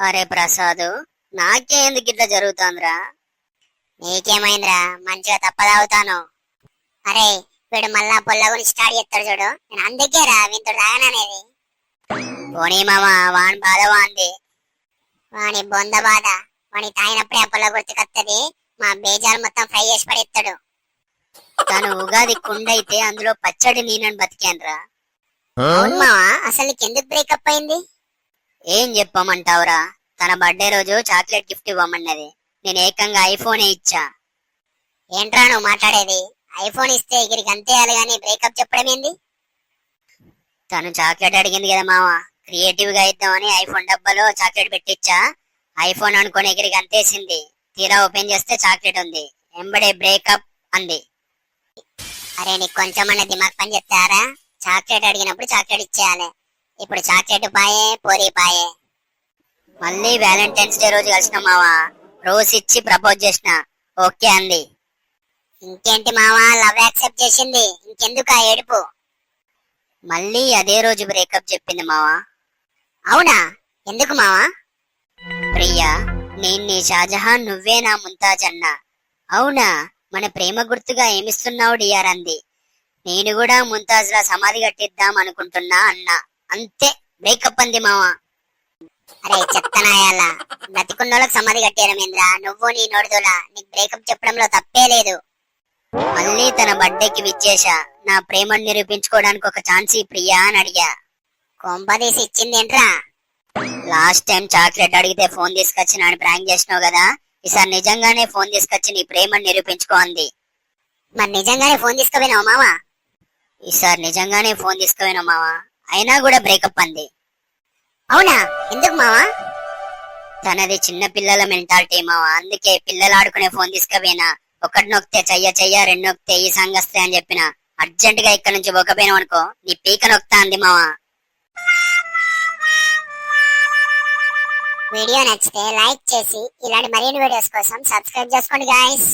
అరే ప్రసాద్, నాకే ఎందుకు ఇట్లా జరుగుతోందిరా? నీకేమైందిరా? మంచిగా తప్పదాగుతాను. అరే, వీడు మళ్ళా పొల్లగుని స్టార్ట్ చేస్తాడు చూడు. నేను అందుకేరా వీంతో రాగననేది. పోనీ మామ, వాని బాధ వాంది. వాని బొంద బాధ. వాని తాగినప్పుడే ఆ పొల్ల గుర్తుకొత్తది. మా బేజాలు మొత్తం ఫ్రై చేసి పడేస్తాడు. తను ఉగాది కుండైతే అందులో పచ్చడి నేనని బతికానురా. అవును మావా, అసలు నీకెందుకు బ్రేకప్ అయింది? ఏం చెప్పమంటావురా? తన బర్త్డే రోజు చాక్లెట్ గిఫ్ట్ ఇవ్వమన్నది. నేను ఏకంగా ఐఫోనే ఇచ్చా. ఏంట్రా నువ్వు మాట్లాడేది? ఐఫోన్ ఇస్తే ఎగిరికి అంతేయాలి గాని బ్రేకప్ చెప్పడం ఏంది? తను చాక్లెట్ అడిగింది కదా మామ, క్రియేటివ్ గా ఇద్దామని ఐఫోన్ డబ్బాలో చాక్లెట్ పెట్టించా. ఐఫోన్ అనుకుని ఎగిరికి అంతేసింది. తీరా ఓపెన్ చేస్తే చాక్లెట్ ఉంది. ఎంబడే బ్రేకప్ అంది. అరే, నీకు కొంచెమన్నా దిమాగ్ పని చెప్తారా? చాక్లెట్ అడిగినప్పుడు చాక్లెట్ ఇచ్చేయాలి. ఇప్పుడు చాక్లెట్ పాయే, పోరీ పాయే. మళ్ళీ వ్యాలంటైన్స్ డే రోజు కలిసిన మావా, రోజ్ ఇచ్చి ప్రపోజ్ చేసిన. ఓకే అంది. ఇంకేంటి మావా, లవ్ యాక్సెప్ట్ చేసింది. ఇంకెందుకు ఆ ఏడుపు? మళ్ళీ అదే రోజు బ్రేకప్ చెప్పింది మావా. అవునా? ఎందుకు మావా? ప్రియా, నేను నీ షాజహాన్, నువ్వే నా ముంతాజ్ అన్నా. అవునా? మన ప్రేమ గుర్తుగా ఏమిస్తున్నావు డియార్ అంది. నేను కూడా ముంతాజ్ లా సమాధి కట్టిద్దాం అనుకుంటున్నా అన్నా. అంతే, బ్రేకప్ అంది మావా. అరే చెత్తనాయాల, బ్రతికున్నోళ్ళకి సమాధి కట్టేయడమేంద్రా? నువ్వు నీ నోడుదోలా, నీకు బ్రేకప్ చెప్పడంలో తప్పే లేదు. మళ్ళీ తన బర్త్డేకి విచ్చేసా. నా ప్రేమను నిరూపించుకోవడానికి ఒక ఛాన్స్ ప్రియా అని అడిగా. కొంపదీసి ఇచ్చిందేంట్రా? లాస్ట్ టైం చాక్లెట్ అడిగితే ఫోన్ తీసుకొచ్చి నాని ప్రాంక్ చేసినావు కదా, ఈసారి నిజంగానే ఫోన్ తీసుకొచ్చి నీ ప్రేమను నిరూపించుకో అంది. మరి నిజంగానే ఫోన్ తీసుకుపోయినావు మావా? ఈసారి నిజంగానే ఫోన్ తీసుకుపోయినావు మావా, అయినా కూడా బ్రేకప్ అంది. అవునా? ఎందుకు మావా? తనది చిన్న పిల్లల మెంటాలిటీ మావా, అందుకే పిల్లలు ఆడుకునే ఫోన్ తీసుకుపోయినా. ఒకటి నొక్కితే చెయ్య చెయ్య, రెండు నొక్కితే ఈ సంగస్తే అని చెప్పిన. అర్జెంట్ గా ఇక్కడ నుంచి పోకపోయినావు అనుకో, నీ పీక నొక్తా అంది మావా. వీడియో నచ్చితే లైక్ చేసి ఇలాంటి మరిన్ని వీడియోస్ కోసం సబ్స్క్రైబ్ చేసుకోండి గాయ్స్.